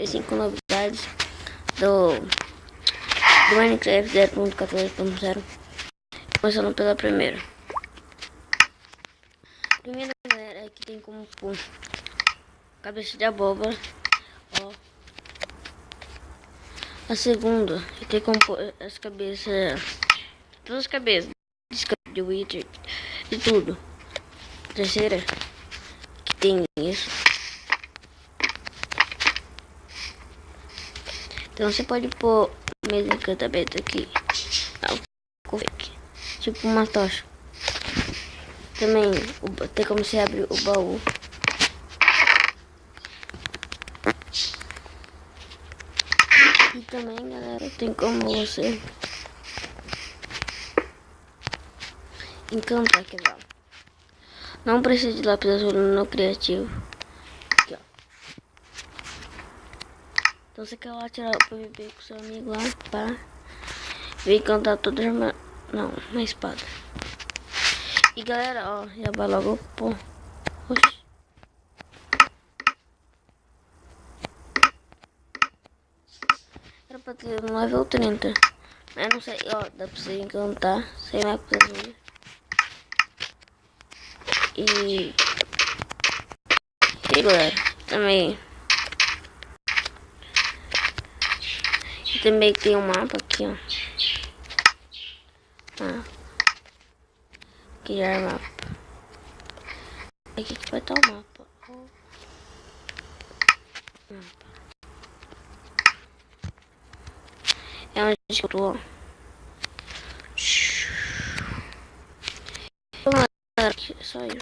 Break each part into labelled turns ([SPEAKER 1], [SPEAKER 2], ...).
[SPEAKER 1] 5 novidades do Minecraft 0.14.0. Começando pela primeira. A primeira, galera, é que tem como pôr cabeça de abóbora, ó. A segunda, que tem como pôr as cabeças, todas as cabeças de Wither, de tudo. A terceira, que tem isso. Então você pode pôr o mesmo encantamento aqui, tipo uma tocha. Também tem como você abrir o baú. E também, galera, tem como você encantar, quebrar. Não precisa de lápis azul no criativo. Aqui, ó. Então você quer lá tirar o PVP com seu amigo lá, pá. Vem encantar toda a arma. Não, na espada. E galera, ó, já vai logo pô. Oxi. Era pra ter um level 30. Mas não sei, ó, dá pra você encantar sem lápis azul. E galera, também tem um mapa aqui, ó. Criar mapa. Aqui que vai estar o mapa. É onde eu tô. Só isso.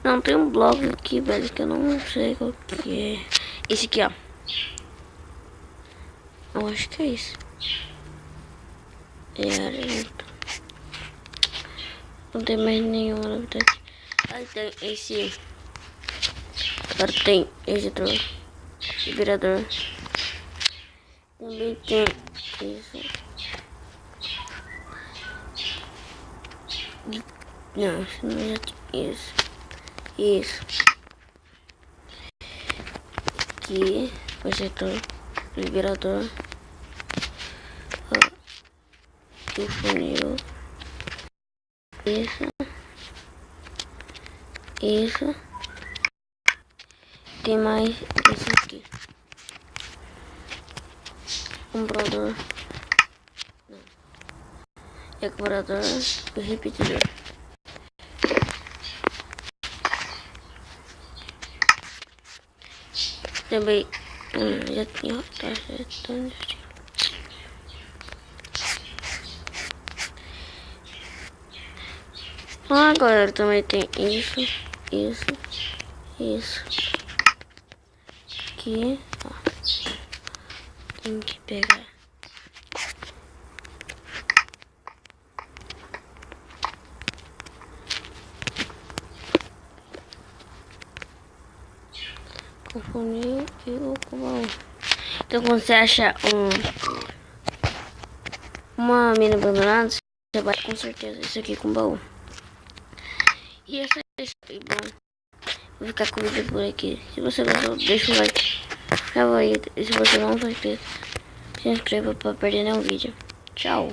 [SPEAKER 1] Não, tem um blog aqui, velho, que eu não sei qual que é. Esse aqui, ó. Eu acho que é isso. É areia. Não tem mais nenhuma novidade. Aí tem esse. Agora tem esse outro liberador. Também tem isso. Não, isso não é isso. Isso. Aqui, projetor, liberador. Aqui o funil. Isso. Tem mais isso aqui. Comprador. Não. É comprador e repetidor. Também já tinha, tá certo. Ah, galera, também tem isso. Aqui, ó. Tem que pegar. Confundiu e o baú. Então quando você acha uma mina abandonada, você vai com certeza isso aqui com baú. E essa é isso aí, bom. Vou ficar com o vídeo por aqui. Se você gostou, deixa um like, favorito. E se você não for inscrito, se inscreva para perder nenhum vídeo. Tchau.